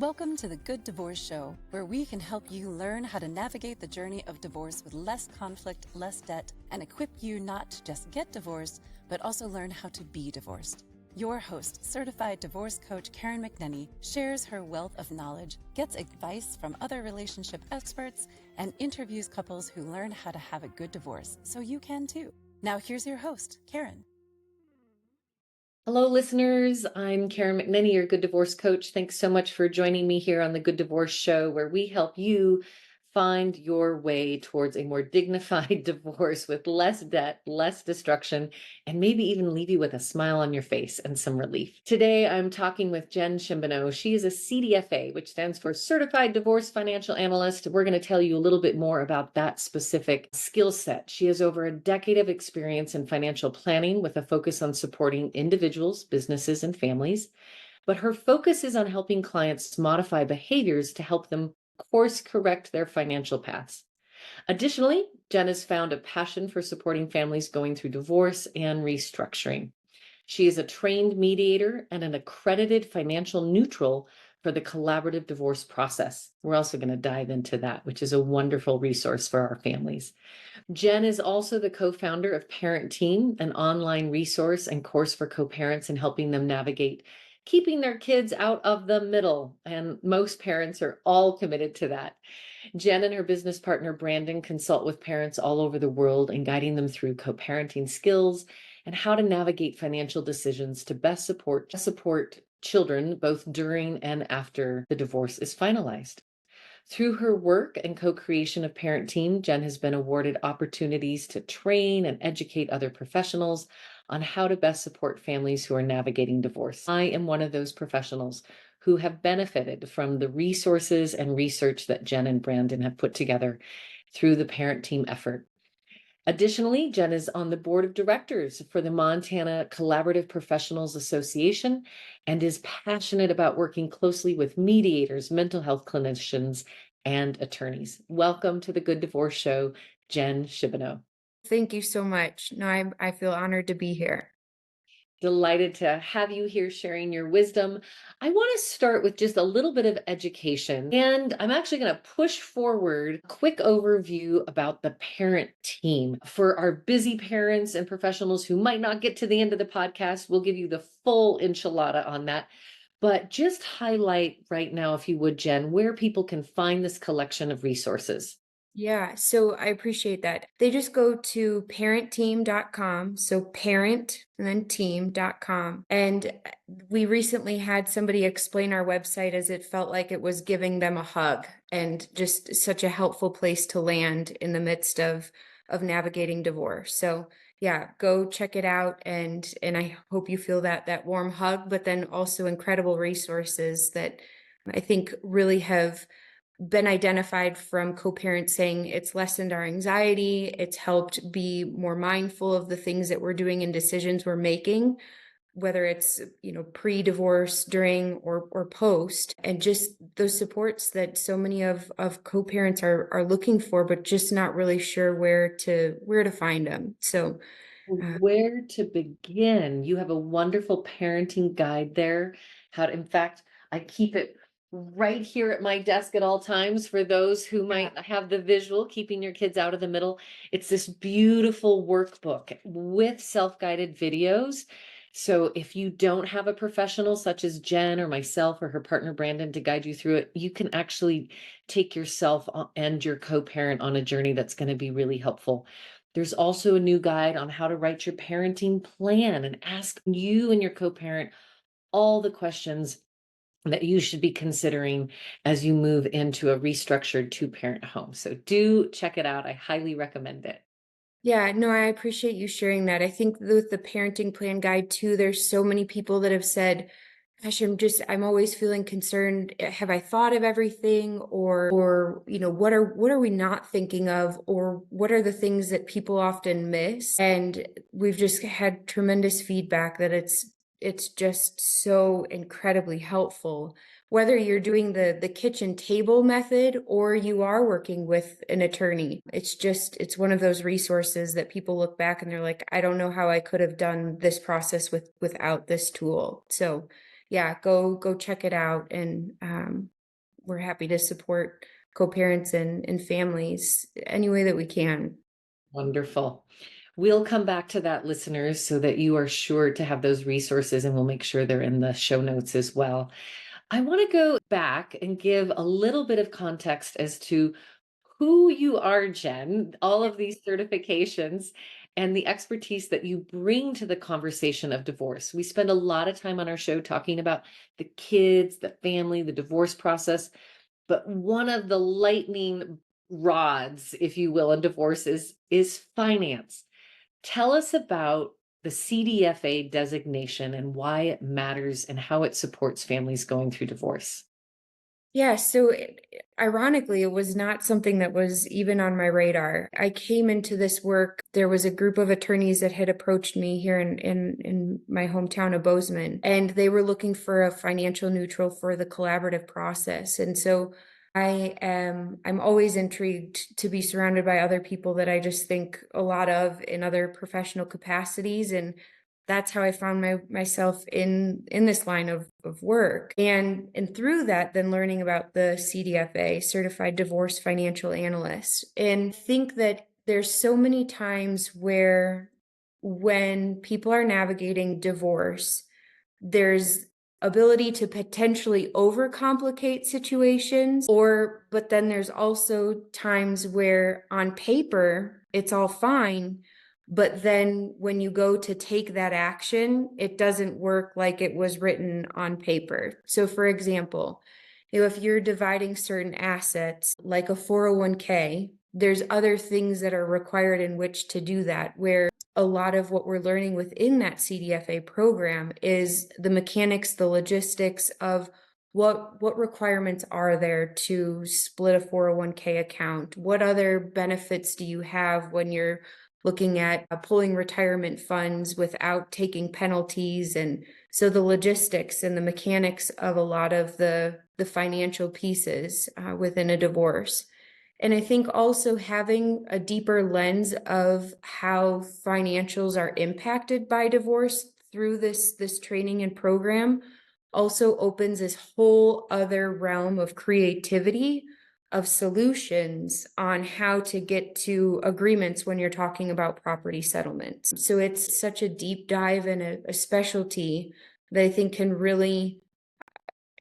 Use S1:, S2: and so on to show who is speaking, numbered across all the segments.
S1: Welcome to the Good Divorce Show, where we can help you learn how to navigate the journey of divorce with less conflict, less debt, and equip you not to just get divorced, but also learn how to be divorced. Your host, Certified Divorce Coach Karen McNenny, shares her wealth of knowledge, gets advice from other relationship experts, and interviews couples who learn how to have a good divorce, so you can too. Now here's your host, Karen.
S2: Hello, listeners. I'm Karen McNenny, your Good Divorce Coach. Thanks so much for joining me here on the Good Divorce Show, where we help you find your way towards a more dignified divorce with less debt, less destruction, and maybe even leave you with a smile on your face and some relief. Today, I'm talking with Jen Schimbeno. She is a CDFA, which stands for Certified Divorce Financial Analyst. We're going to tell you a little bit more about that specific skill set. She has over a decade of experience in financial planning with a focus on supporting individuals, businesses, and families. But her focus is on helping clients modify behaviors to help them course correct their financial paths. Additionally, Jen has found a passion for supporting families going through divorce and restructuring. She is a trained mediator and an accredited financial neutral for the collaborative divorce process. We're also going to dive into that, which is a wonderful resource for our families. Jen is also the co-founder of Parent Team, an online resource and course for co-parents in helping them navigate keeping their kids out of the middle. And most parents are all committed to that. Jen and her business partner, Brandon, consult with parents all over the world and guiding them through co-parenting skills and how to navigate financial decisions to best support children both during and after the divorce is finalized. Through her work and co-creation of Parent Team, Jen has been awarded opportunities to train and educate other professionals on how to best support families who are navigating divorce. I am one of those professionals who have benefited from the resources and research that Jen and Brandon have put together through the Parent Team effort. Additionally, Jen is on the board of directors for the Montana Collaborative Professionals Association and is passionate about working closely with mediators, mental health clinicians, and attorneys. Welcome to the Good Divorce Show, Jen Schimbeno.
S3: Thank you so much. No, I feel honored to be here.
S2: Delighted to have you here sharing your wisdom. I want to start with just a little bit of education, and I'm actually going to push forward a quick overview about the Parent Team. For our busy parents and professionals who might not get to the end of the podcast, we'll give you the full enchilada on that. But just highlight right now, if you would, Jen, where people can find this collection of resources.
S3: Yeah, so I appreciate that. They just go to parentteam.com, so parent and then team.com. And we recently had somebody explain our website as it felt like it was giving them a hug and just such a helpful place to land in the midst of navigating divorce. So yeah, go check it out and I hope you feel that warm hug, but then also incredible resources that I think really have been identified from co-parents saying it's lessened our anxiety, it's helped be more mindful of the things that we're doing and decisions we're making, whether it's, pre-divorce, during or post, and just those supports that so many of co-parents are looking for, but just not really sure where to find them. So
S2: Where to begin? You have a wonderful parenting guide there. In fact, I keep it right here at my desk at all times for those who might have the visual, keeping your kids out of the middle. It's this beautiful workbook with self-guided videos. So if you don't have a professional such as Jen or myself or her partner Brandon to guide you through it, you can actually take yourself and your co-parent on a journey that's going to be really helpful. There's also a new guide on how to write your parenting plan and ask you and your co-parent all the questions that you should be considering as you move into a restructured two-parent home. So do check it out. I highly recommend it.
S3: yeah, no, I appreciate you sharing that. I think with the parenting plan guide too, there's so many people that have said, gosh, I'm always feeling concerned. Have I thought of everything? Or, what are we not thinking of? Or what are the things that people often miss? And we've just had tremendous feedback that it's just so incredibly helpful. Whether you're doing the kitchen table method or you are working with an attorney, it's one of those resources that people look back and they're like, I don't know how I could have done this process without this tool. So yeah, go check it out. And we're happy to support co-parents and families any way that we can.
S2: Wonderful. We'll come back to that, listeners, so that you are sure to have those resources, and we'll make sure they're in the show notes as well. I want to go back and give a little bit of context as to who you are, Jen, all of these certifications and the expertise that you bring to the conversation of divorce. We spend a lot of time on our show talking about the kids, the family, the divorce process, but one of the lightning rods, if you will, in divorce is finance. Tell us about the CDFA designation and why it matters and how it supports families going through divorce.
S3: Yeah, so ironically, it was not something that was even on my radar. I came into this work, there was a group of attorneys that had approached me here in my hometown of Bozeman, and they were looking for a financial neutral for the collaborative process. And so I'm always intrigued to be surrounded by other people that I just think a lot of in other professional capacities. And that's how I found myself in this line of work. And through that, then learning about the CDFA, Certified Divorce Financial Analyst, and think that there's so many times where when people are navigating divorce, there's ability to potentially overcomplicate situations, but then there's also times where on paper it's all fine, but then when you go to take that action, it doesn't work like it was written on paper. So for example, if you're dividing certain assets like a 401k, there's other things that are required in which to do that, where a lot of what we're learning within that CDFA program is the mechanics, the logistics of what requirements are there to split a 401k account? What other benefits do you have when you're looking at pulling retirement funds without taking penalties? And so the logistics and the mechanics of a lot of the financial pieces within a divorce. And I think also having a deeper lens of how financials are impacted by divorce through this training and program also opens this whole other realm of creativity, of solutions on how to get to agreements when you're talking about property settlements. So it's such a deep dive and a specialty that I think can really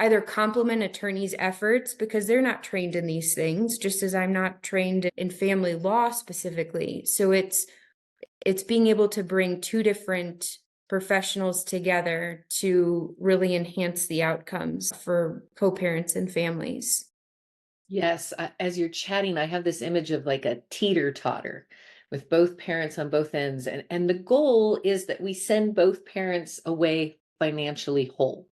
S3: either complement attorneys' efforts because they're not trained in these things, just as I'm not trained in family law specifically. So it's being able to bring two different professionals together to really enhance the outcomes for co-parents and families.
S2: Yes, as you're chatting, I have this image of like a teeter-totter with both parents on both ends. And the goal is that we send both parents away financially whole,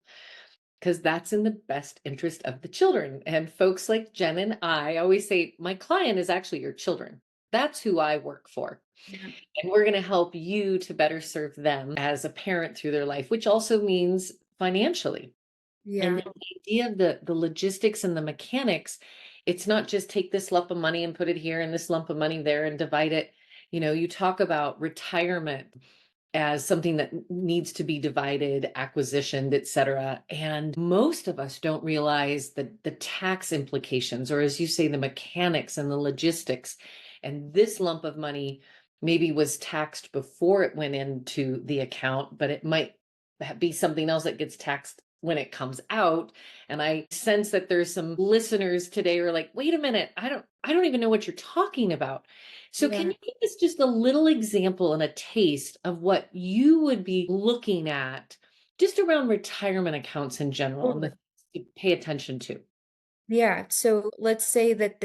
S2: because that's in the best interest of the children. And folks like Jen and I always say, my client is actually your children. That's who I work for.
S3: Yeah.
S2: And we're going to help you to better serve them as a parent through their life, which also means financially. And
S3: Yeah.
S2: the idea of the logistics and the mechanics, it's not just take this lump of money and put it here and this lump of money there and divide it. You talk about retirement as something that needs to be divided, acquisitioned, et cetera. And most of us don't realize the tax implications, or as you say, the mechanics and the logistics. And this lump of money maybe was taxed before it went into the account, but it might be something else that gets taxed when it comes out. And I sense that there's some listeners today who are like, wait a minute, I don't even know what you're talking about. So can
S3: Yeah.
S2: you give us just a little example and a taste of what you would be looking at just around retirement accounts in general and the things to pay attention to?
S3: Yeah. So let's say that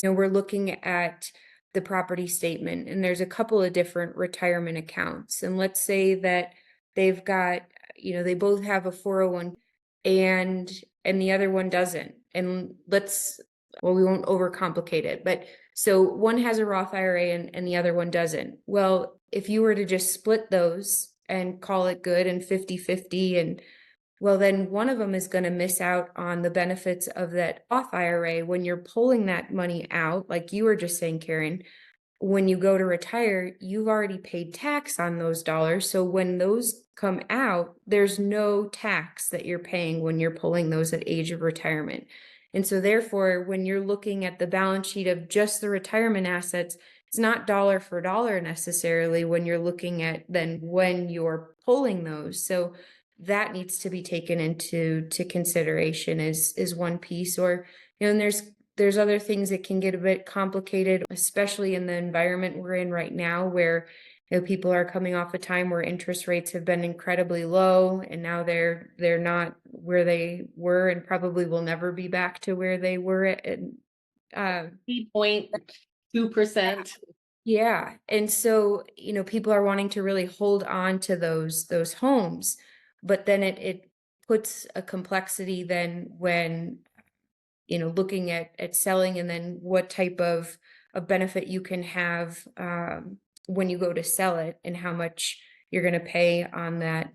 S3: we're looking at the property statement and there's a couple of different retirement accounts. And let's say that they've got, they both have a 401 and the other one doesn't. And we won't overcomplicate it, but so one has a Roth IRA and the other one doesn't. Well, if you were to just split those and call it good and 50-50, and well, then one of them is going to miss out on the benefits of that Roth IRA when you're pulling that money out, like you were just saying, Karen. When you go to retire, you've already paid tax on those dollars. So when those come out, there's no tax that you're paying when you're pulling those at age of retirement. And so therefore, when you're looking at the balance sheet of just the retirement assets, it's not dollar for dollar necessarily when you're looking at then when you're pulling those. So that needs to be taken into consideration is one piece. Or, and there's other things that can get a bit complicated, especially in the environment we're in right now, where people are coming off a time where interest rates have been incredibly low, and now they're not where they were, and probably will never be back to where they were at
S2: 3.2%.
S3: Yeah. And so, people are wanting to really hold on to those homes, but then it puts a complexity then when, looking at selling, and then what type of benefit you can have when you go to sell it, and how much you're going to pay on that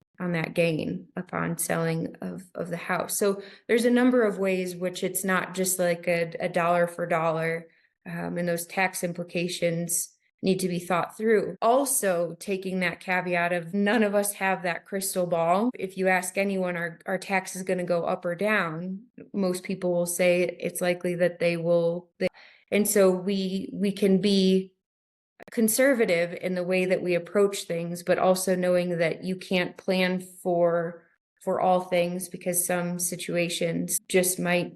S3: gain upon selling of the house. So there's a number of ways which it's not just like a dollar for dollar, and those tax implications need to be thought through. Also, taking that caveat of none of us have that crystal ball. If you ask anyone, are taxes going to go up or down? Most people will say it's likely that they will. And so we can be conservative in the way that we approach things, but also knowing that you can't plan for all things, because some situations just may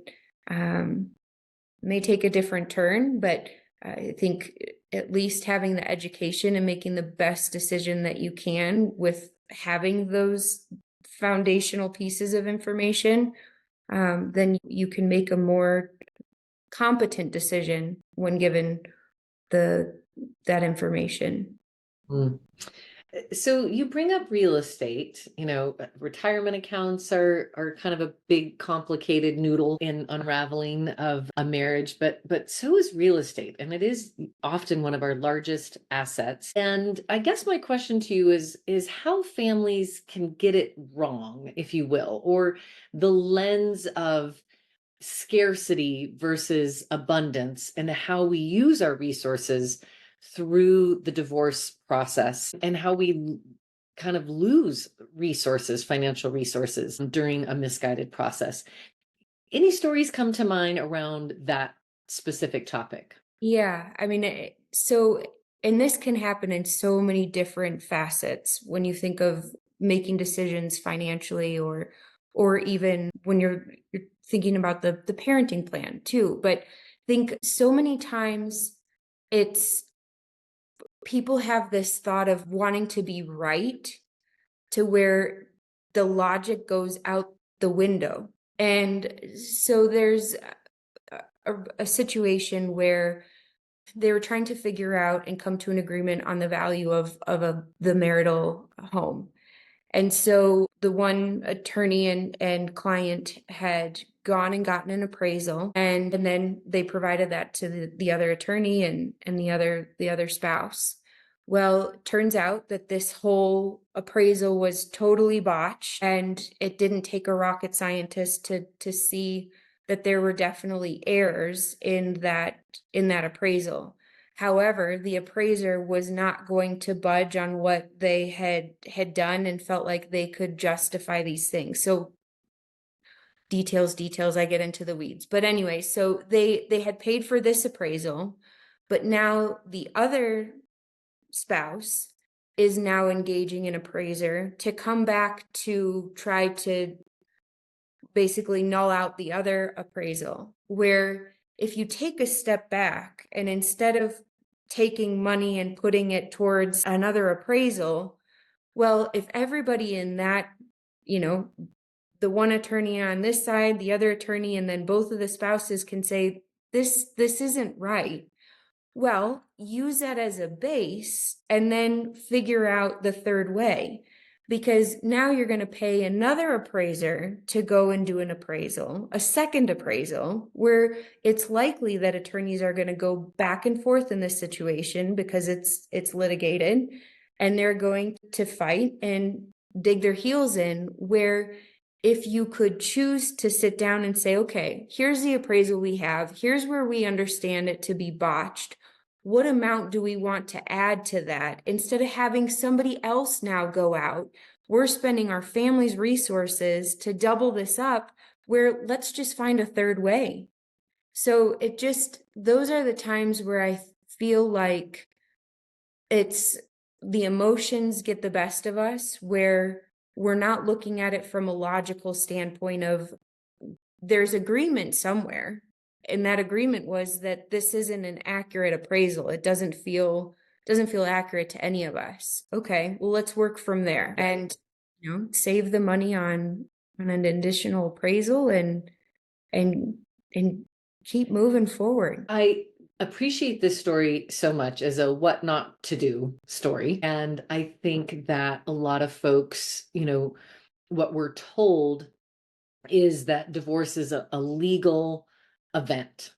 S3: take a different turn. But I think at least having the education and making the best decision that you can with having those foundational pieces of information, then you can make a more competent decision when given that information.
S2: Mm. So you bring up real estate, retirement accounts are kind of a big complicated noodle in unraveling of a marriage, but so is real estate. And it is often one of our largest assets. And I guess my question to you is how families can get it wrong, if you will, or the lens of scarcity versus abundance, and how we use our resources through the divorce process, and how we kind of lose resources, financial resources, during a misguided process. Any stories come to mind around that specific topic?
S3: Yeah, I mean, and this can happen in so many different facets when you think of making decisions financially, or even when you're thinking about the parenting plan too. But I think so many times it's people have this thought of wanting to be right, to where the logic goes out the window. And so there's a situation where they were trying to figure out and come to an agreement on the value of the marital home. And so the one attorney and client had gone and gotten an appraisal, and then they provided that to the other attorney and the other spouse. Well, it turns out that this whole appraisal was totally botched, and it didn't take a rocket scientist to see that there were definitely errors in that appraisal. However, the appraiser was not going to budge on what they had done, and felt like they could justify these things. So details, I get into the weeds. But anyway, so they had paid for this appraisal, but now the other spouse is now engaging an appraiser to come back to try to basically null out the other appraisal. Where if you take a step back, and instead of taking money and putting it towards another appraisal, well, if everybody in that, the one attorney on this side, the other attorney, and then both of the spouses can say, this isn't right. Well, use that as a base and then figure out the third way. Because now you're going to pay another appraiser to go and do an appraisal, a second appraisal, where it's likely that attorneys are going to go back and forth in this situation because it's litigated, and they're going to fight and dig their heels in. Where if you could choose to sit down and say, okay, here's the appraisal we have, here's where we understand it to be botched, what amount do we want to add to that? Instead of having somebody else now go out, we're spending our family's resources to double this up where let's just find a third way. So those are the times where I feel like it's the emotions get the best of us, where we're not looking at it from a logical standpoint of there's agreement somewhere. And that agreement was that this isn't an accurate appraisal. It doesn't feel accurate to any of us. Okay, well, let's work from there and save the money on an additional appraisal and and keep moving forward.
S2: I appreciate this story so much as a what not to do story. And I think that a lot of folks, what we're told is that divorce is a legal event,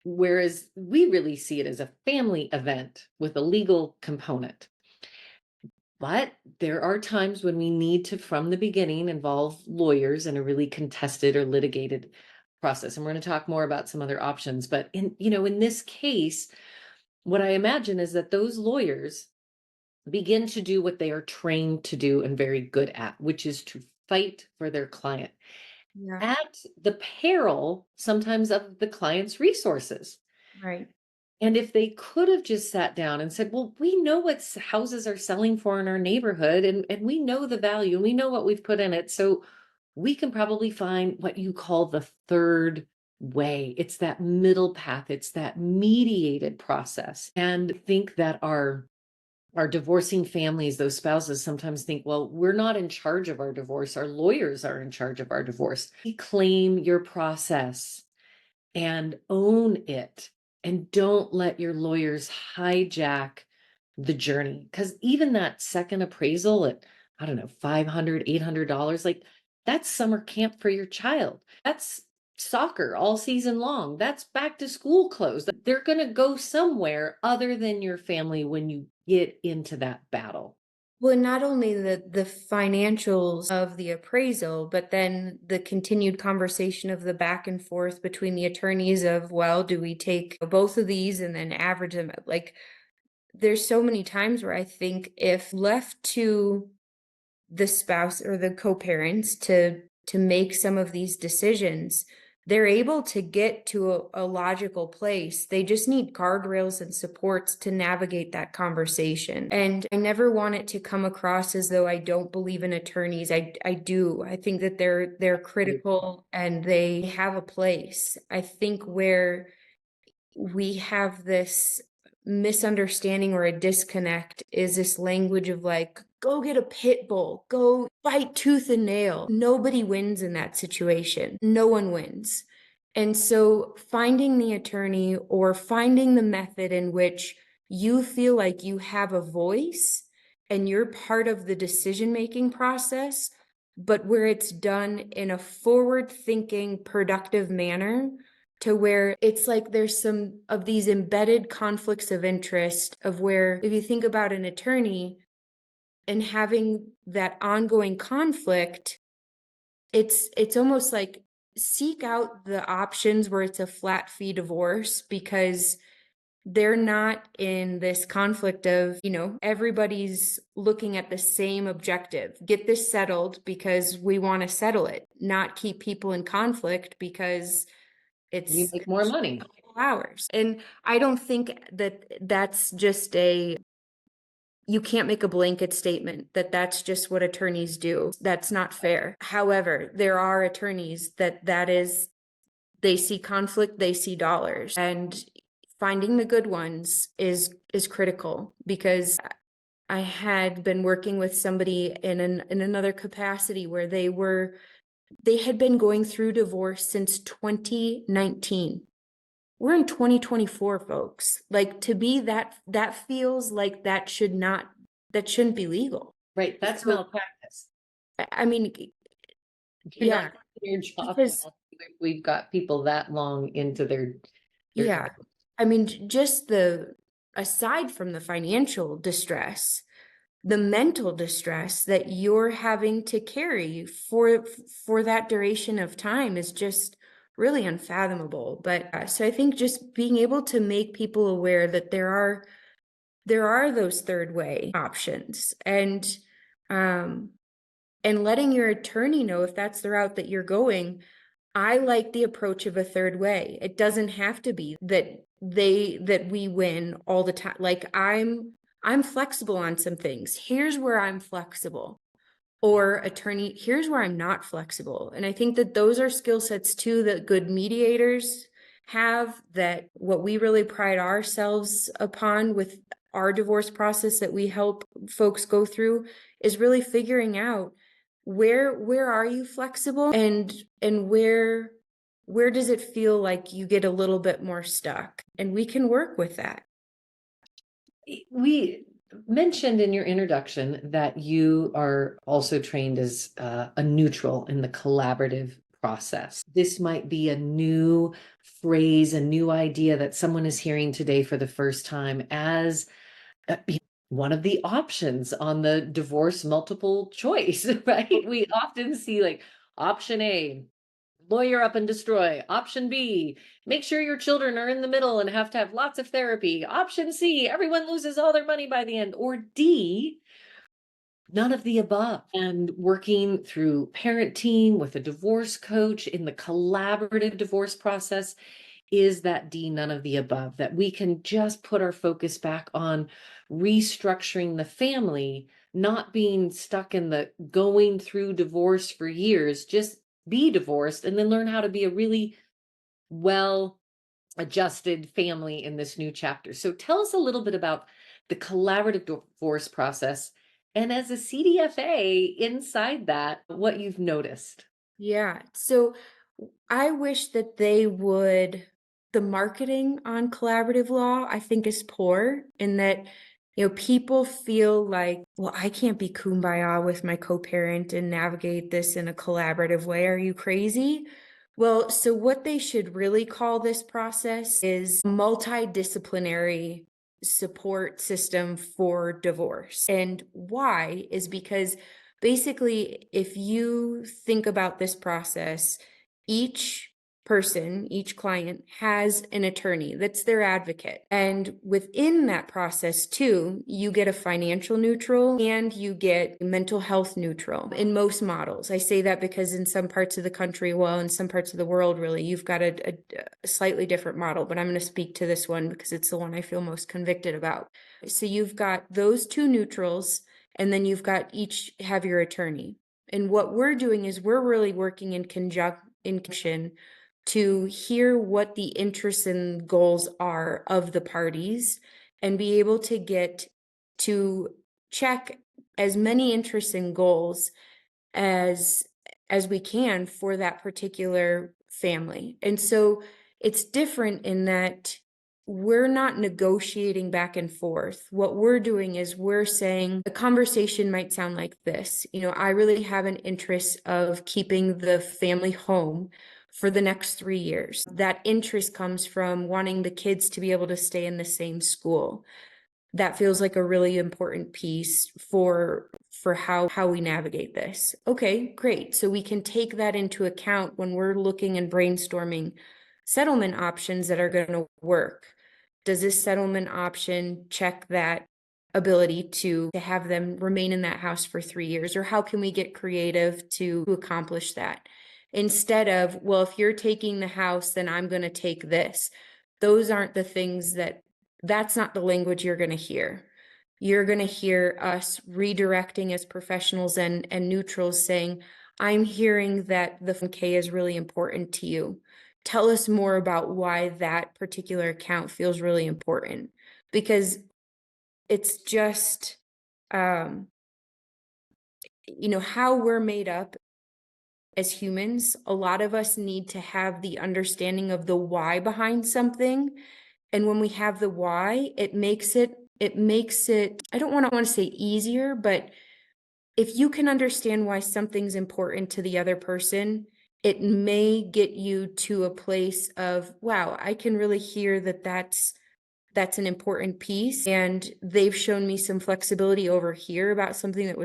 S2: whereas we really see it as a family event with a legal component. But there are times when we need to, from the beginning, involve lawyers in a really contested or litigated process. And we're going to talk more about some other options. But in this case, what I imagine is that those lawyers begin to do what they are trained to do and very good at, which is to fight for their client
S3: Yeah,
S2: at the peril sometimes of the client's resources.
S3: right.
S2: And if they could have just sat down and said, well, we know what houses are selling for in our neighborhood, and we know the value, and we know what we've put in it. So we can probably find what you call the third way. It's that middle path. It's that mediated process. And I think that our divorcing families, those spouses sometimes think, well, we're not in charge of our divorce. Our lawyers are in charge of our divorce. Claim your process and own it. And don't let your lawyers hijack the journey. Because even that second appraisal at, I don't know, $500, $800, like that's summer camp for your child. That's soccer all season long. That's back to school clothes. They're going to go somewhere other than your family when you get into that battle.
S3: Well, not only the financials of the appraisal, but then the continued conversation of the back and forth between the attorneys of, well, do we take both of these and then average them? Like, there's so many times where I think if left to the spouse or the co-parents to make some of these decisions, they're able to get to a logical place. They just need guardrails and supports to navigate that conversation. And I never want it to come across as though I don't believe in attorneys. I do. I think that they're critical and they have a place. I think where we have this misunderstanding or a disconnect is this language of like, go get a pit bull, go fight tooth and nail. Nobody wins in that situation. No one wins. And so finding the attorney or finding the method in which you feel like you have a voice and you're part of the decision-making process, but where it's done in a forward-thinking, productive manner, to where it's like there's some of these embedded conflicts of interest of where if you think about an attorney and having that ongoing conflict, it's almost like seek out the options where it's a flat fee divorce, because they're not in this conflict of, everybody's looking at the same objective. Get this settled because we want to settle it, not keep people in conflict because
S2: You
S3: it's
S2: make more money.
S3: hours. And I don't think that that's just you can't make a blanket statement that that's just what attorneys do. That's not fair. However, there are attorneys that is, they see conflict, they see dollars, and finding the good ones is critical, because I had been working with somebody in another capacity where they had been going through divorce since 2019. We're in 2024, folks. Like, to be that feels like that shouldn't be legal.
S2: Right. That's
S3: So,
S2: malpractice.
S3: I mean,
S2: You're
S3: yeah,
S2: not doing your job
S3: because
S2: well if we've got people that long into their
S3: yeah,
S2: divorce.
S3: I mean, just aside from the financial distress, the mental distress that you're having to carry for that duration of time is just really unfathomable. But so I think just being able to make people aware that there are those third way options, and letting your attorney know if that's the route that you're going. I like the approach of a third way. It doesn't have to be that we win all the time. Like I'm flexible on some things. Here's where I'm flexible. Or attorney, here's where I'm not flexible. And I think that those are skill sets too that good mediators have, that what we really pride ourselves upon with our divorce process that we help folks go through is really figuring out where are you flexible, and where does it feel like you get a little bit more stuck, and we can work with that.
S2: We mentioned in your introduction that you are also trained as a neutral in the collaborative process. This might be a new phrase, a new idea that someone is hearing today for the first time as one of the options on the divorce multiple choice, right? We often see like option A, lawyer up and destroy. Option B, make sure your children are in the middle and have to have lots of therapy. Option C, everyone loses all their money by the end. Or D, none of the above. And working through parent team with a divorce coach in the collaborative divorce process is that D, none of the above, that we can just put our focus back on restructuring the family, not being stuck in the going through divorce for years, just be divorced and then learn how to be a really well adjusted family in this new chapter. So tell us a little bit about the collaborative divorce process, and as a CDFA inside that, what you've noticed.
S3: Yeah. So I wish that the marketing on collaborative law, I think, is poor in that, people feel like, well, I can't be kumbaya with my co-parent and navigate this in a collaborative way. Are you crazy? Well, so what they should really call this process is multidisciplinary support system for divorce. And why is because basically, if you think about this process, each person, each client has an attorney that's their advocate. And within that process, too, you get a financial neutral and you get mental health neutral in most models. I say that because in some parts of the country, well, in some parts of the world, really, you've got a slightly different model, but I'm going to speak to this one because it's the one I feel most convicted about. So you've got those two neutrals, and then you've got each have your attorney. And what we're doing is we're really working in conjunction to hear what the interests and goals are of the parties and be able to get to check as many interests and goals as we can for that particular family. And so it's different in that we're not negotiating back and forth. What we're doing is we're saying the conversation might sound like this. I really have an interest of keeping the family home for the next 3 years. That interest comes from wanting the kids to be able to stay in the same school. That feels like a really important piece for how we navigate this. Okay, great. So we can take that into account when we're looking and brainstorming settlement options that are going to work. Does this settlement option check that ability to have them remain in that house for 3 years? Or how can we get creative to accomplish that? Instead of, well, if you're taking the house, then I'm going to take this. Those aren't the things that's not the language you're going to hear. You're going to hear us redirecting as professionals and neutrals saying, I'm hearing that the 401k is really important to you. Tell us more about why that particular account feels really important, because it's just, how we're made up as humans. A lot of us need to have the understanding of the why behind something. And when we have the why, it makes it, I don't want to say easier, but if you can understand why something's important to the other person, it may get you to a place of, wow, I can really hear that that's an important piece. And they've shown me some flexibility over here about something that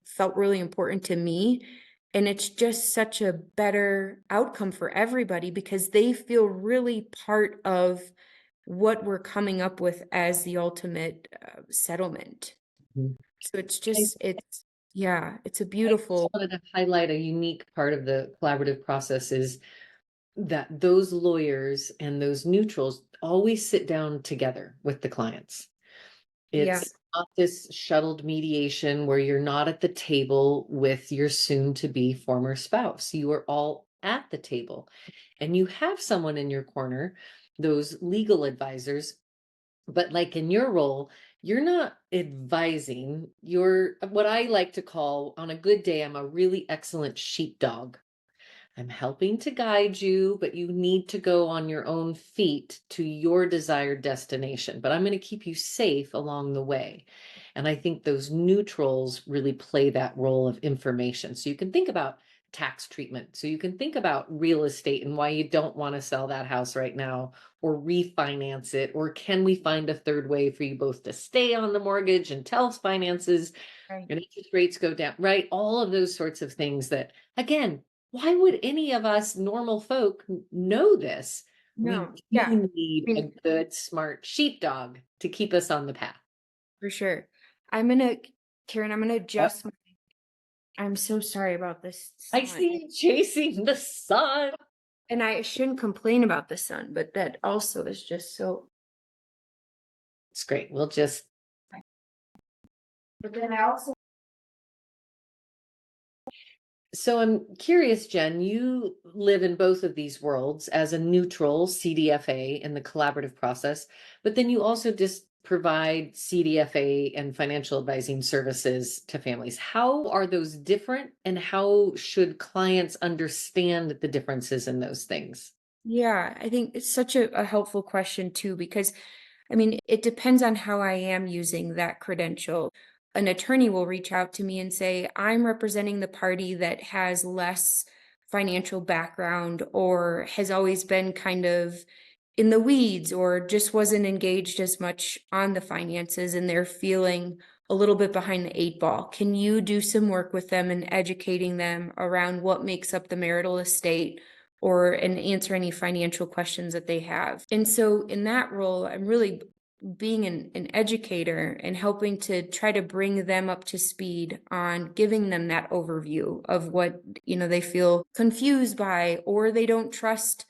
S3: felt really important to me. And it's just such a better outcome for everybody because they feel really part of what we're coming up with as the ultimate settlement.
S2: Mhm.
S3: So it's just, it's a
S2: I just
S3: beautiful.
S2: wanted to highlight a unique part of the collaborative process is that those lawyers and those neutrals always sit down together with the clients.
S3: Yeah.
S2: It's not this shuttled mediation where you're not at the table with your soon to be former spouse. You are all at the table and you have someone in your corner, those legal advisors. But like in your role, you're not advising, you're what I like to call on a good day, I'm a really excellent sheepdog. I'm helping to guide you, but you need to go on your own feet to your desired destination. But I'm going to keep you safe along the way. And I think those neutrals really play that role of information. So you can think about tax treatment. So you can think about real estate and why you don't want to sell that house right now or refinance it. Or can we find a third way for you both to stay on the mortgage until finances
S3: Right.
S2: and interest rates go down, right? All of those sorts of things that, again, why would any of us normal folk know this? We
S3: No. Yeah.
S2: do
S3: I
S2: need a
S3: mean,
S2: good, smart sheepdog to keep us on the path.
S3: for sure. I'm gonna, Karen, I'm gonna
S2: Yep.
S3: adjust. I'm so sorry about this
S2: I
S3: sun.
S2: see you chasing the sun.
S3: And I shouldn't complain about the sun, but that also is just so.
S2: It's great. We'll just,
S3: But then I also.
S2: so I'm curious, Jen, you live in both of these worlds as a neutral CDFA in the collaborative process, but then you also just provide CDFA and financial advising services to families. How are those different and how should clients understand the differences in those things?
S3: Yeah, I think it's such a helpful question too, because I mean, it depends on how I am using that credential. An attorney will reach out to me and say, I'm representing the party that has less financial background or has always been kind of in the weeds or just wasn't engaged as much on the finances and they're feeling a little bit behind the eight ball. Can you do some work with them and educating them around what makes up the marital estate? Or and answer any financial questions that they have. And so in that role, I'm really being an educator and helping to try to bring them up to speed on giving them that overview of what, they feel confused by, or they don't trust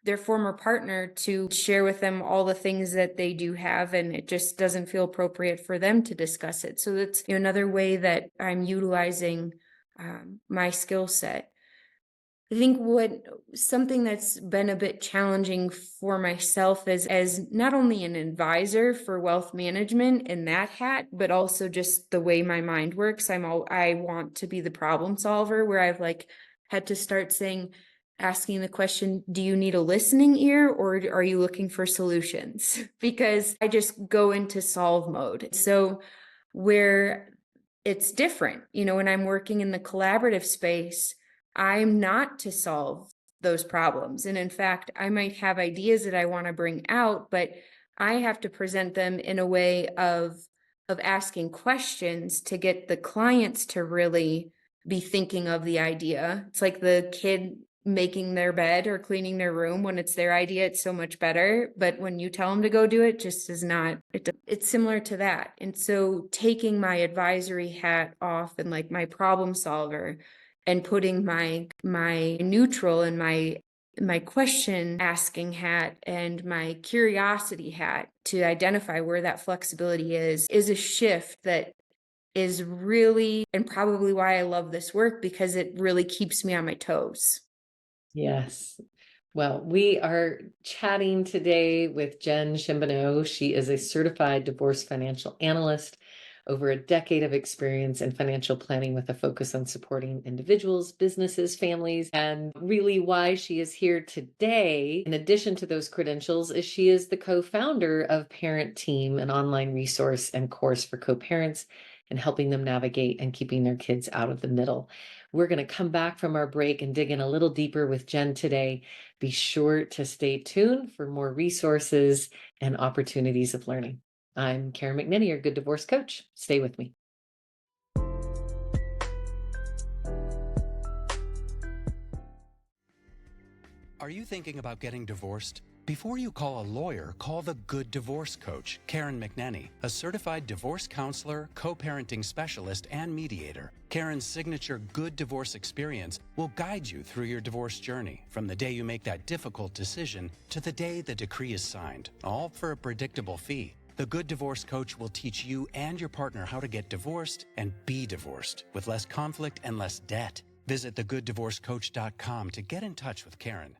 S3: their former partner to share with them all the things that they do have, and it just doesn't feel appropriate for them to discuss it. So that's another way that I'm utilizing my skill set. I think something that's been a bit challenging for myself is as not only an advisor for wealth management in that hat, but also just the way my mind works. I want to be the problem solver where I've had to start asking the question, do you need a listening ear or are you looking for solutions? Because I just go into solve mode. So where it's different, when I'm working in the collaborative space, I'm not to solve those problems. And in fact, I might have ideas that I want to bring out, but I have to present them in a way of asking questions to get the clients to really be thinking of the idea. It's like the kid making their bed or cleaning their room. When it's their idea, it's so much better. But when you tell them to go do it, just is not, it's similar to that. And so taking my advisory hat off and my problem solver and putting my neutral and my question asking hat and my curiosity hat to identify where that flexibility is a shift that is really, and probably why I love this work, because it really keeps me on my toes.
S2: Yes. Well, we are chatting today with Jen Schimbeno. She is a certified divorce financial analyst, over a decade of experience in financial planning with a focus on supporting individuals, businesses, families, and really why she is here today, in addition to those credentials, is she is the co-founder of Parent Team, an online resource and course for co-parents and helping them navigate and keeping their kids out of the middle. We're going to come back from our break and dig in a little deeper with Jen today. Be sure to stay tuned for more resources and opportunities of learning. I'm Karen McNenny, your Good Divorce Coach. Stay with me.
S4: Are you thinking about getting divorced? Before you call a lawyer, call the Good Divorce Coach, Karen McNenny, a certified divorce counselor, co-parenting specialist, and mediator. Karen's signature Good Divorce experience will guide you through your divorce journey from the day you make that difficult decision to the day the decree is signed, all for a predictable fee. The Good Divorce Coach will teach you and your partner how to get divorced and be divorced with less conflict and less debt. Visit thegooddivorcecoach.com to get in touch with Karen.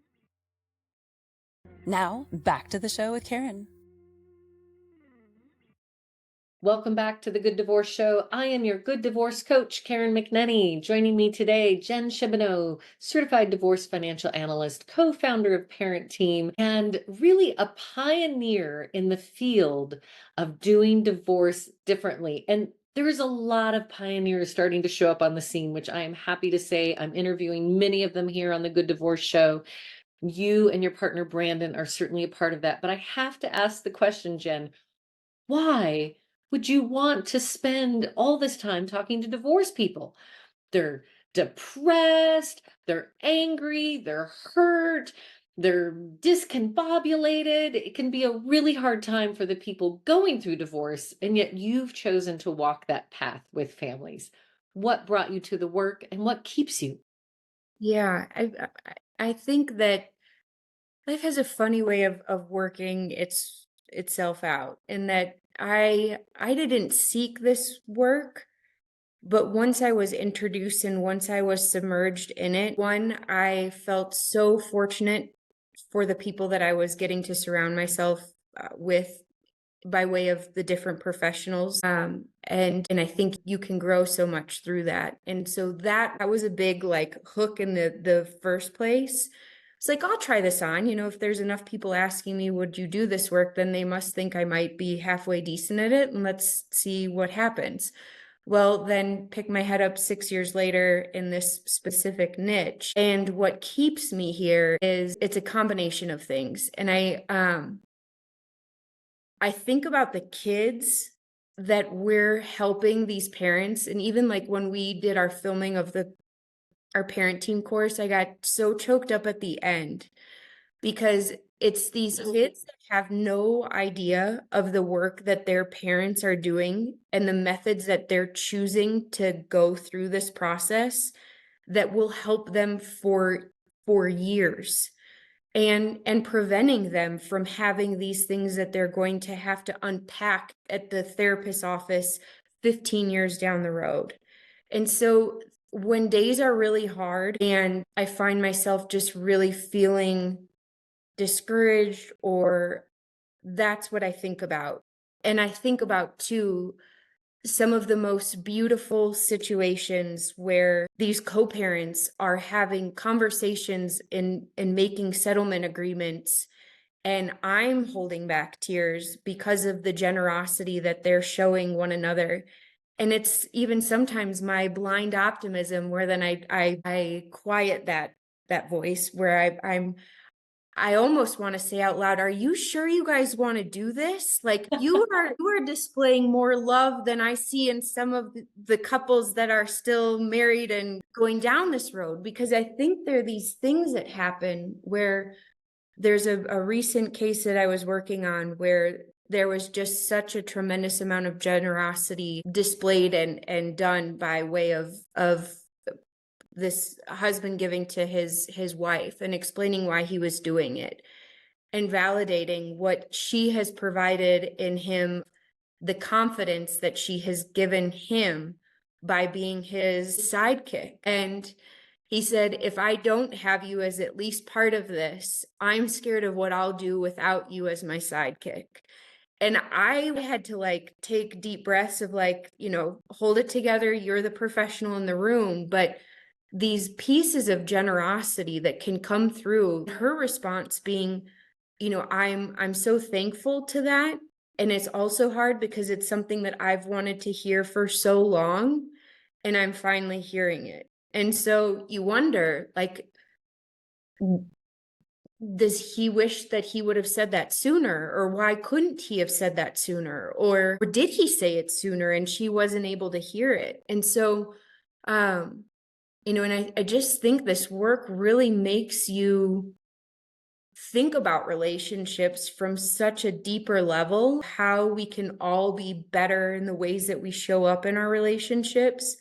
S1: Now, back to the show with Karen.
S2: Welcome back to the Good Divorce Show. I am your Good Divorce Coach, Karen McNenny. Joining me today, Jen Schimbeno, Certified Divorce Financial Analyst, co-founder of Parent Team, and really a pioneer in the field of doing divorce differently. And there is a lot of pioneers starting to show up on the scene, which I am happy to say. I'm interviewing many of them here on the Good Divorce Show. You and your partner, Brandon, are certainly a part of that. But I have to ask the question, Jen, why would you want to spend all this time talking to divorced people? They're depressed, they're angry, they're hurt, they're discombobulated. It can be a really hard time for the people going through divorce, and yet you've chosen to walk that path with families. What brought you to the work and what keeps you?
S3: Yeah, I think that life has a funny way of working itself out, and that I didn't seek this work, but once I was introduced and once I was submerged in it, one, I felt so fortunate for the people that I was getting to surround myself with by way of the different professionals. And I think you can grow so much through that. And so that was a big like hook in the first place. It's like, I'll try this on. If there's enough people asking me, would you do this work? Then they must think I might be halfway decent at it. And let's see what happens. Well, then pick my head up 6 years later in this specific niche. And what keeps me here is it's a combination of things. And I think about the kids that we're helping these parents. And even like when we did our filming of our parent team course, I got so choked up at the end because it's these kids that have no idea of the work that their parents are doing and the methods that they're choosing to go through this process that will help them for years. And preventing them from having these things that they're going to have to unpack at the therapist's office 15 years down the road. And so when days are really hard and I find myself just really feeling discouraged, or that's what I think about. And I think about too some of the most beautiful situations where these co-parents are having conversations and making settlement agreements, and I'm holding back tears because of the generosity that they're showing one another. And it's even sometimes my blind optimism where then I quiet that voice where I almost want to say out loud, are you sure you guys want to do this? Like you are displaying more love than I see in some of the couples that are still married and going down this road, because I think there are these things that happen where there's a recent case that I was working on where there was just such a tremendous amount of generosity displayed and done by way of this husband giving to his wife and explaining why he was doing it and validating what she has provided in him, the confidence that she has given him by being his sidekick. And he said, if I don't have you as at least part of this, I'm scared of what I'll do without you as my sidekick. And I had to like take deep breaths of like, hold it together. You're the professional in the room, but these pieces of generosity that can come through, her response being, I'm so thankful to that. And it's also hard because it's something that I've wanted to hear for so long, and I'm finally hearing it. And so you wonder, like, does he wish that he would have said that sooner? Or why couldn't he have said that sooner? Or did he say it sooner and she wasn't able to hear it? And so, and I just think this work really makes you think about relationships from such a deeper level, how we can all be better in the ways that we show up in our relationships.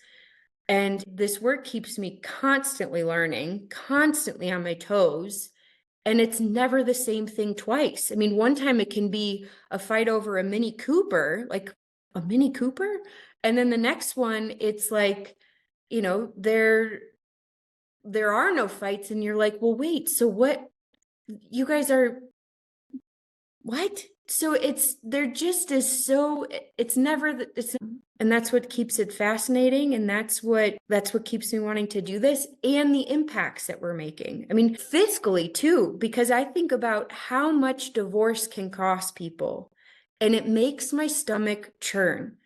S3: And this work keeps me constantly learning, constantly on my toes. And it's never the same thing twice. I mean, one time it can be a fight over a Mini Cooper, like a Mini Cooper. And then the next one, it's like, there are no fights. And you're like, well, wait, so what? You guys are what? So they're just as so, it's never, and that's what keeps it fascinating. And that's what keeps me wanting to do this, and the impacts that we're making. I mean, fiscally too, because I think about how much divorce can cost people, and it makes my stomach churn.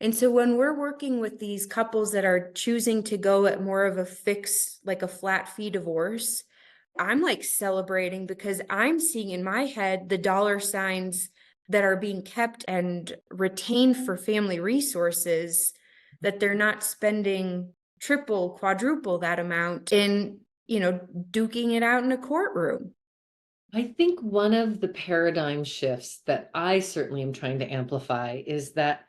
S3: And so when we're working with these couples that are choosing to go at more of a fixed, like a flat fee divorce, I'm like celebrating because I'm seeing in my head the dollar signs that are being kept and retained for family resources, that they're not spending triple, quadruple that amount in, duking it out in a courtroom.
S2: I think one of the paradigm shifts that I certainly am trying to amplify is that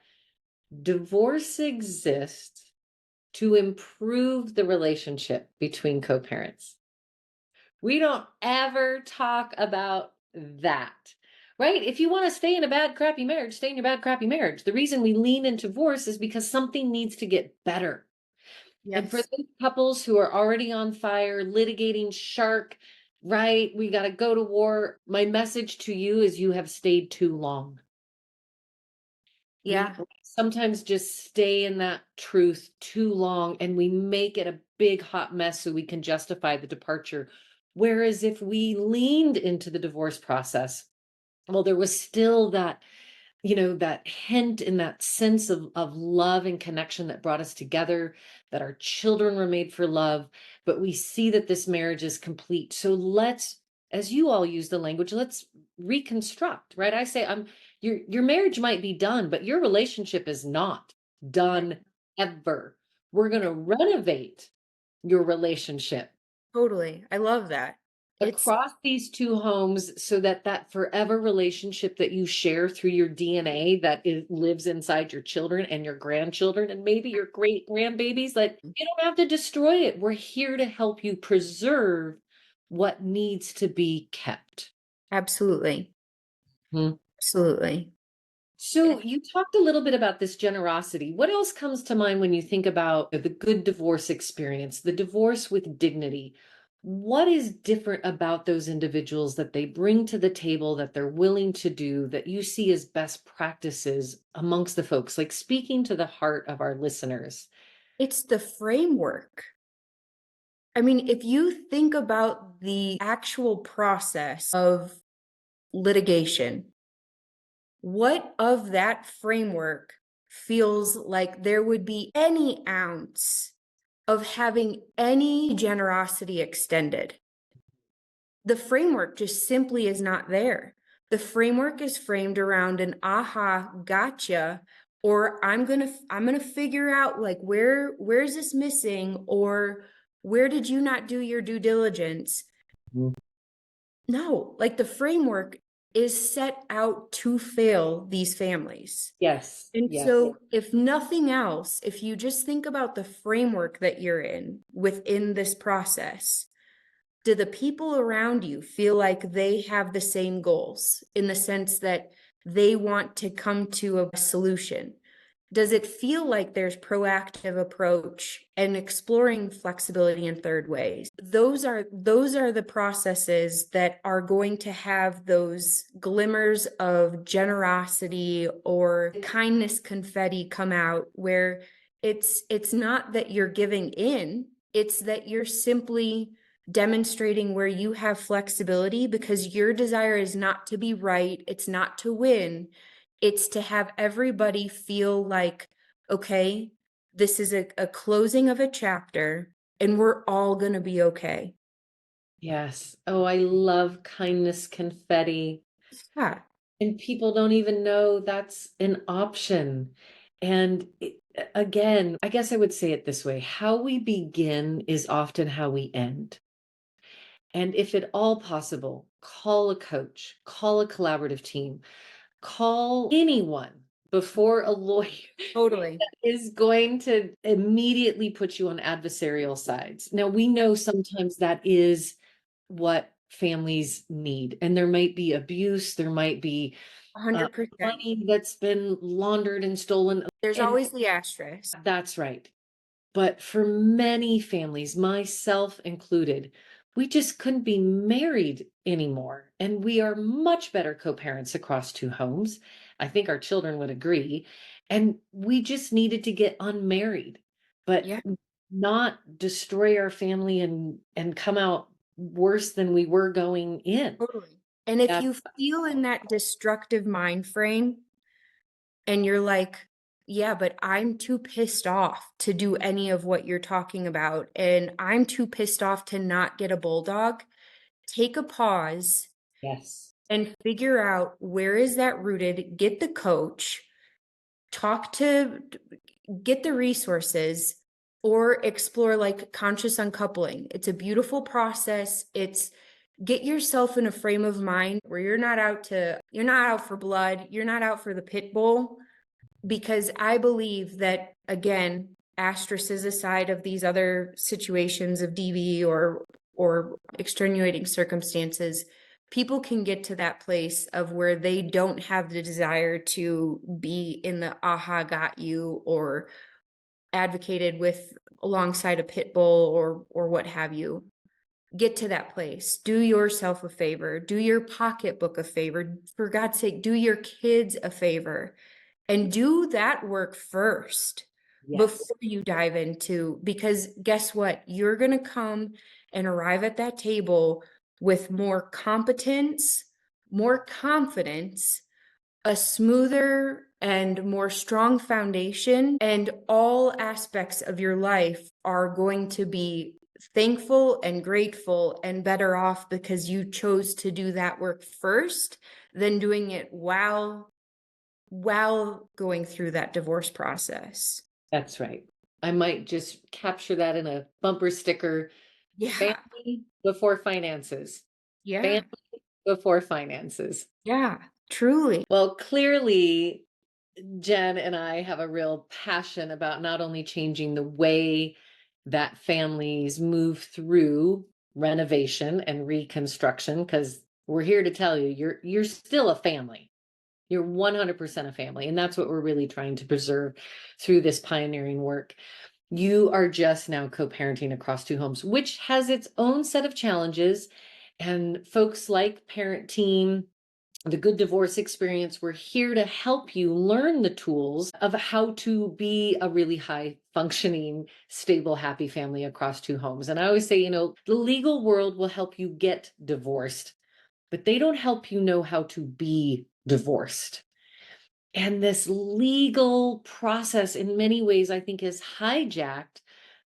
S2: divorce exists to improve the relationship between co-parents. We don't ever talk about that, right? If you want to stay in a bad, crappy marriage, stay in your bad, crappy marriage. The reason we lean into divorce is because something needs to get better.
S3: Yes.
S2: And for those couples who are already on fire, litigating shark, right? We got to go to war. My message to you is you have stayed too long.
S3: Yeah.
S2: We sometimes just stay in that truth too long, and we make it a big hot mess so we can justify the departure. Whereas if we leaned into the divorce process, well, there was still that, that hint and that sense of love and connection that brought us together, that our children were made for love, but we see that this marriage is complete. So let's, as you all use the language, let's reconstruct, right? I say, your marriage might be done, but your relationship is not done ever. We're going to renovate your relationship
S3: Totally. I love that.
S2: across these two homes so that that forever relationship that you share through your DNA lives inside your children and your grandchildren and maybe your great grandbabies, like you don't have to destroy it. We're here to help you preserve what needs to be kept.
S3: Absolutely.
S2: Hmm.
S3: Absolutely.
S2: So you talked a little bit about this generosity. What else comes to mind when you think about the good divorce experience, the divorce with dignity? What is different about those individuals that they bring to the table, that they're willing to do, that you see as best practices amongst the folks, like speaking to the heart of our listeners?
S3: It's the framework. I mean, if you think about the actual process of litigation, what of that framework feels like there would be any ounce of having any generosity extended? The framework just simply is not there. The framework is framed around an aha, gotcha, or I'm gonna figure out like where's this missing, or where did you not do your due diligence?
S2: Mhm.
S3: No, like the framework is set out to fail these families.
S2: Yes.
S3: And
S2: Yes.
S3: so if nothing else, if you just think about the framework that you're in within this process, do the people around you feel like they have the same goals in the sense that they want to come to a solution? Does it feel like there's proactive approach and exploring flexibility in third ways? Those are the processes that are going to have those glimmers of generosity or kindness confetti come out, where it's not that you're giving in, it's that you're simply demonstrating where you have flexibility, because your desire is not to be right, it's not to win, it's to have everybody feel like, okay, this is a closing of a chapter and we're all going to be okay.
S2: Yes. Oh, I love kindness confetti.
S3: Yeah.
S2: And people don't even know that's an option. And again, I guess I would say it this way: how we begin is often how we end. And if at all possible, call a coach, call a collaborative team, call anyone before a lawyer
S3: Totally.
S2: is going to immediately put you on adversarial sides. Now, we know sometimes that is what families need, and there might be abuse, there might be
S3: 100%.
S2: money that's been laundered and stolen.
S3: There's
S2: And
S3: always the asterisk.
S2: that's right. But for many families, myself included, we just couldn't be married anymore. And we are much better co-parents across two homes. I think our children would agree. And we just needed to get unmarried, but
S3: Yeah,
S2: not destroy our family and come out worse than we were going in.
S3: totally. And if
S2: That-
S3: you feel in that destructive mind frame and you're like, yeah, but I'm too pissed off to do any of what you're talking about, and I'm too pissed off to not get a bulldog, take a pause
S2: yes.
S3: and figure out where is that rooted, get the coach, get the resources, or explore like conscious uncoupling. It's a beautiful process. It's get yourself in a frame of mind where you're not out for blood, you're not out for the pit bull, because I believe that, again, asterisks aside of these other situations of DV or extenuating circumstances, people can get to that place of where they don't have the desire to be in the aha got you or advocated with alongside a pit bull or what have you. Get to that place. Do yourself a favor. Do your pocketbook a favor. For God's sake, do your kids a favor and do that work first
S2: Yes.
S3: before you dive into, because guess what? You're going to come and arrive at that table with more competence, more confidence, a smoother and more strong foundation, and all aspects of your life are going to be thankful and grateful and better off because you chose to do that work first than doing it while going through that divorce process.
S2: That's right. I might just capture that in a bumper sticker.
S3: Yeah.
S2: Family before finances.
S3: Yeah.
S2: Family before finances.
S3: Yeah. Truly.
S2: Well, clearly, Jen and I have a real passion about not only changing the way that families move through renovation and reconstruction, because we're here to tell you, you're still a family. You're 100% a family. And that's what we're really trying to preserve through this pioneering work. You are just now co-parenting across two homes, which has its own set of challenges. And folks like Parent Team, the Good Divorce Experience, we're here to help you learn the tools of how to be a really high functioning, stable, happy family across two homes. And I always say, the legal world will help you get divorced, but they don't help you know how to be divorced. And this legal process, in many ways, I think has hijacked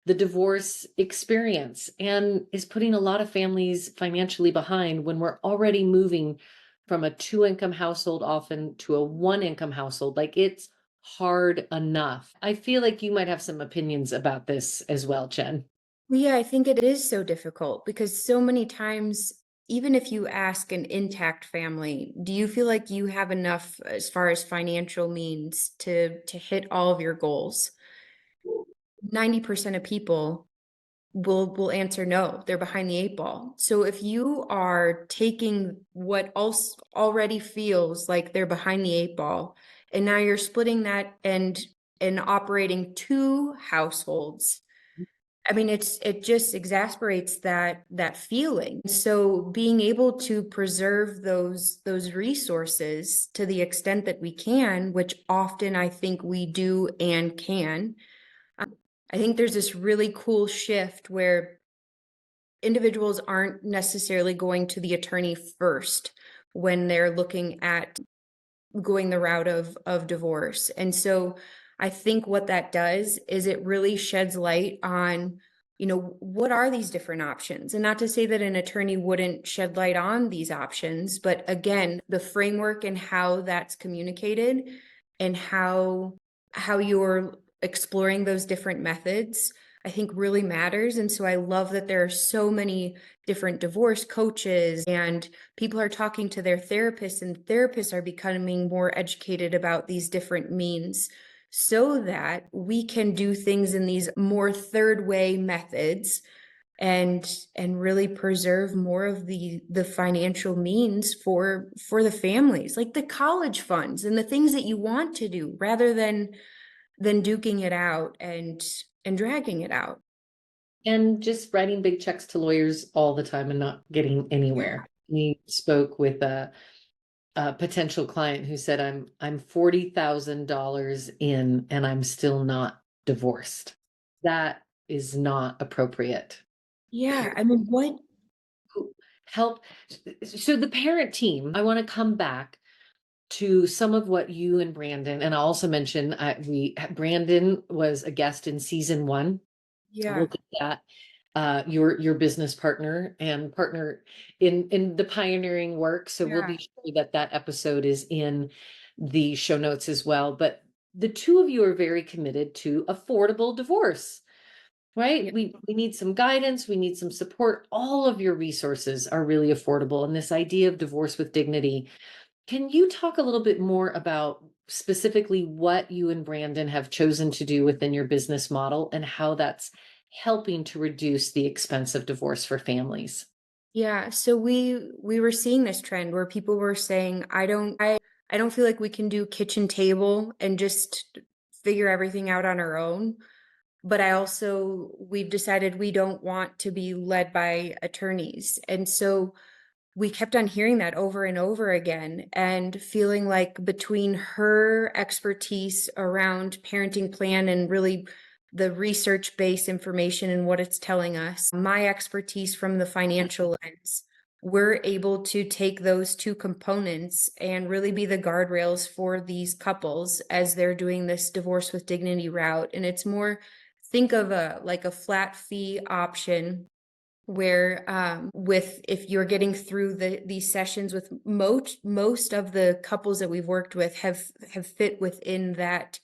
S2: the divorce experience and is putting a lot of families financially behind when we're already moving from a two-income household often to a one-income household. Like, it's hard enough. I feel like you might have some opinions about this as well, Jen.
S3: Yeah, I think it is so difficult because so many times, even if you ask an intact family, do you feel like you have enough as far as financial means to hit all of your goals? 90% of people will answer no, they're behind the eight ball. So if you are taking what else already feels like they're behind the eight ball, and now you're splitting that and operating two households, I mean, it just exasperates that feeling. So being able to preserve those resources to the extent that we can, which often I think we do and can, I think there's this really cool shift where individuals aren't necessarily going to the attorney first when they're looking at going the route of divorce. And so I think what that does is it really sheds light on, what are these different options? And not to say that an attorney wouldn't shed light on these options, but again, the framework and how that's communicated and how you're exploring those different methods, I think really matters. And so I love that there are so many different divorce coaches and people are talking to their therapists, and therapists are becoming more educated about these different means so that we can do things in these more third way methods and really preserve more of the financial means for the families, like the college funds and the things that you want to do, rather than duking it out and dragging it out.
S2: And just writing big checks to lawyers all the time and not getting anywhere. We spoke with a potential client who said, I'm $40,000 in and I'm still not divorced. That is not appropriate.
S3: Yeah, I mean, what?
S2: Help. So the parent team, I want to come back to some of what you and Brandon, and I'll also mention Brandon was a guest in season 1.
S3: Yeah,
S2: Look at that. Your business partner and partner in the pioneering work. So we'll
S3: yeah,
S2: be sure that that episode is in the show notes as well. But the two of you are very committed to affordable divorce, right?
S3: yeah.
S2: We need some guidance. We need some support. All of your resources are really affordable. And this idea of divorce with dignity. Can you talk a little bit more about specifically what you and Brandon have chosen to do within your business model and how that's helping to reduce the expense of divorce for families?
S3: Yeah, so we were seeing this trend where people were saying, I don't feel like we can do kitchen table and just figure everything out on our own. But we've decided we don't want to be led by attorneys. And so we kept on hearing that over and over again and feeling like between her expertise around parenting plan and really the research-based information and what it's telling us, my expertise from the financial lens, we're able to take those two components and really be the guardrails for these couples as they're doing this divorce with dignity route. And it's more, think of a flat fee option where with if you're getting through these sessions with most of the couples that we've worked with have fit within that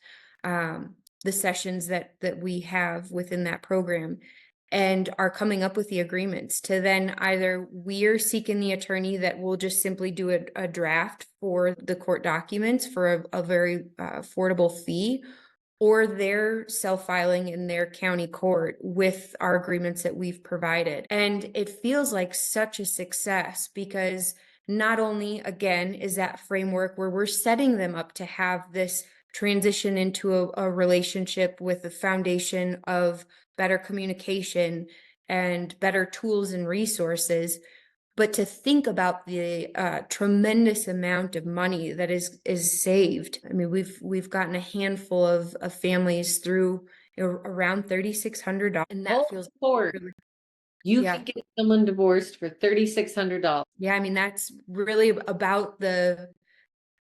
S3: the sessions that we have within that program, and are coming up with the agreements to then either we're seeking the attorney that will just simply do a draft for the court documents for a very affordable fee, or they're self-filing in their county court with our agreements that we've provided. And it feels like such a success because not only, again, is that framework where we're setting them up to have this transition into a relationship with a foundation of better communication and better tools and resources, but to think about the tremendous amount of money that is saved. I mean, we've gotten a handful of families through around $3,600, and that feels really,
S2: You
S3: yeah.
S2: can get someone divorced for $3,600.
S3: Yeah, I mean, that's really about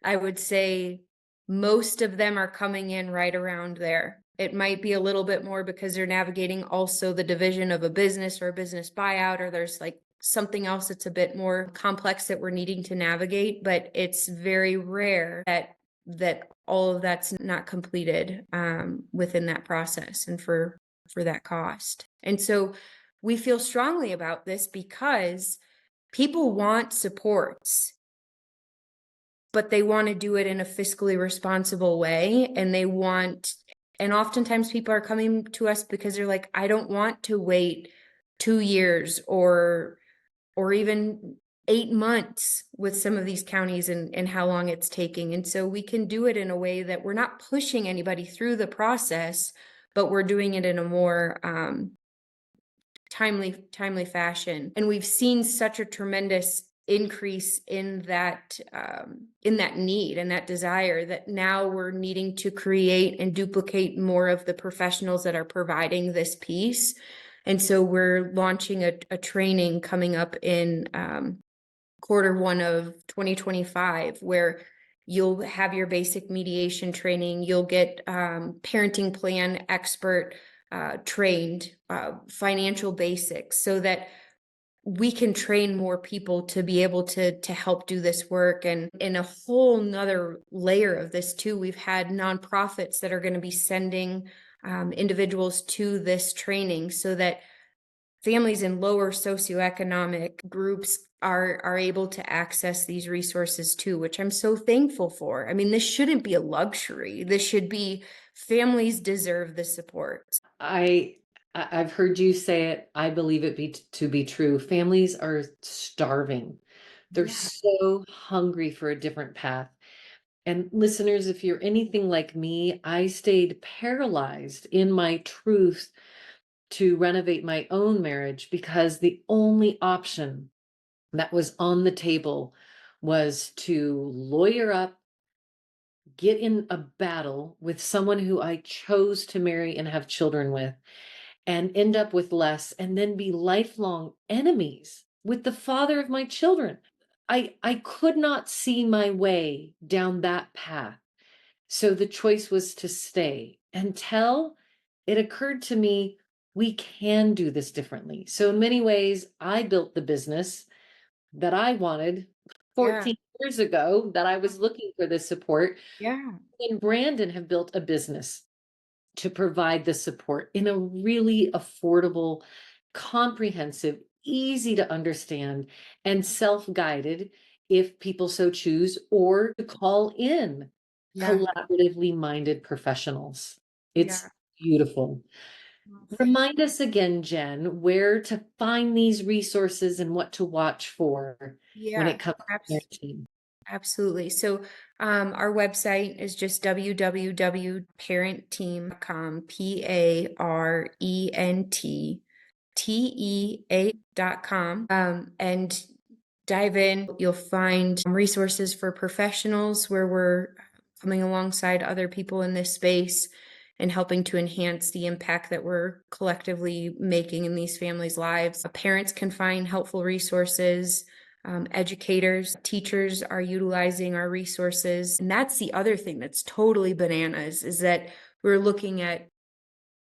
S3: I would say most of them are coming in right around there. It might be a little bit more because they're navigating also the division of a business or a business buyout, or there's like something else that's a bit more complex that we're needing to navigate, but it's very rare that all of that's not completed within that process and for that cost. And so we feel strongly about this because people want supports, but they want to do it in a fiscally responsible way. And oftentimes people are coming to us because they're like, I don't want to wait 2 years or even 8 months with some of these counties and how long it's taking. And so we can do it in a way that we're not pushing anybody through the process, but we're doing it in a more timely fashion. And we've seen such a tremendous increase in that need and that desire that now we're needing to create and duplicate more of the professionals that are providing this piece. And so we're launching a training coming up in Q1 of 2025, where you'll have your basic mediation training, you'll get parenting plan expert trained, financial basics, so that we can train more people to be able to help do this work. And in a whole nother layer of this too, we've had nonprofits that are going to be sending individuals to this training so that families in lower socioeconomic groups are able to access these resources too, which I'm so thankful for. I mean, this shouldn't be a luxury. This should be families deserve the support.
S2: I've heard you say it. I believe it to be true. Families are starving. They're
S3: Yeah.
S2: so hungry for a different path. And listeners, if you're anything like me, I stayed paralyzed in my truth to renovate my own marriage because the only option that was on the table was to lawyer up, get in a battle with someone who I chose to marry and have children with, and end up with less, and then be lifelong enemies with the father of my children. I could not see my way down that path. So the choice was to stay until it occurred to me we can do this differently. So in many ways, I built the business that I wanted
S3: Yeah.
S2: 14 years ago, that I was looking for this support.
S3: Yeah.
S2: And Brandon have built a business to provide the support in a really affordable, comprehensive, easy to understand, and self-guided, if people so choose, or to call in
S3: Yeah.
S2: collaboratively minded professionals.
S3: Yeah.
S2: It's beautiful. Remind us again, Jen, where to find these resources and what to watch for when
S3: Yeah.
S2: it comes to your team.
S3: Absolutely. So our website is just www.parentteam.com, PARENTTEA.com. And dive in. You'll find resources for professionals where we're coming alongside other people in this space and helping to enhance the impact that we're collectively making in these families' lives. Parents can find helpful resources. Educators, teachers are utilizing our resources. And that's the other thing that's totally bananas, is that we're looking at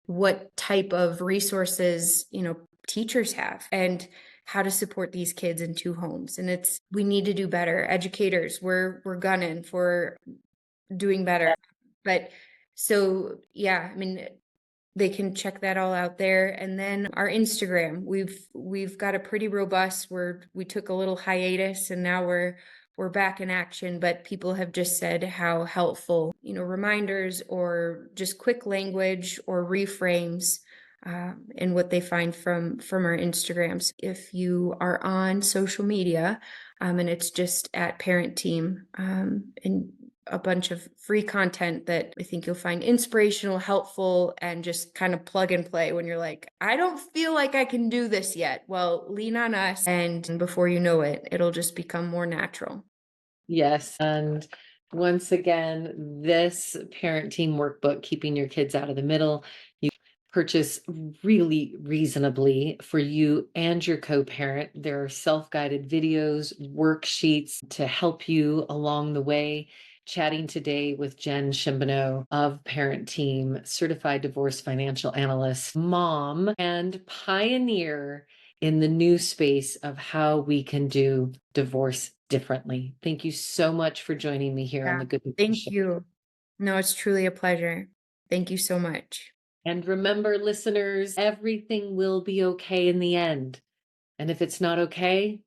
S3: what type of resources, teachers have and how to support these kids in two homes. And we need to do better. Educators, we're gunning for doing better. But so, yeah, I mean, they can check that all out there. And then our Instagram, we've got a pretty robust, we took a little hiatus and now we're back in action, but people have just said how helpful, reminders or just quick language or reframes and what they find from our Instagrams. If you are on social media, and it's just at Parent Team, and a bunch of free content that I think you'll find inspirational, helpful, and just kind of plug and play when you're like, I don't feel like I can do this yet. Well, lean on us, and before you know it, it'll just become more natural.
S2: Yes. And once again, this Parent Team workbook, Keeping Your Kids Out of the Middle, you purchase really reasonably for you and your co-parent. There are self-guided videos, worksheets to help you along the way. Chatting today with Jen Schimbeno of Parent Team, Certified Divorce Financial Analyst, mom, and pioneer in the new space of how we can do divorce differently. Thank you so much for joining me here on the Good Divorce
S3: Thank
S2: Show.
S3: you. No, it's truly a pleasure. Thank you so much.
S2: And remember, listeners, everything will be okay in the end. And if it's not okay,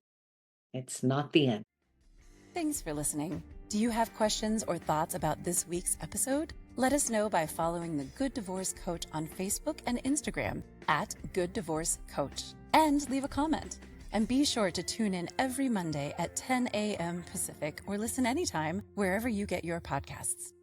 S2: it's not the end.
S1: Thanks for listening. Do you have questions or thoughts about this week's episode? Let us know by following the Good Divorce Coach on Facebook and Instagram at Good Divorce Coach, and leave a comment. And be sure to tune in every Monday at 10 a.m. Pacific or listen anytime wherever you get your podcasts.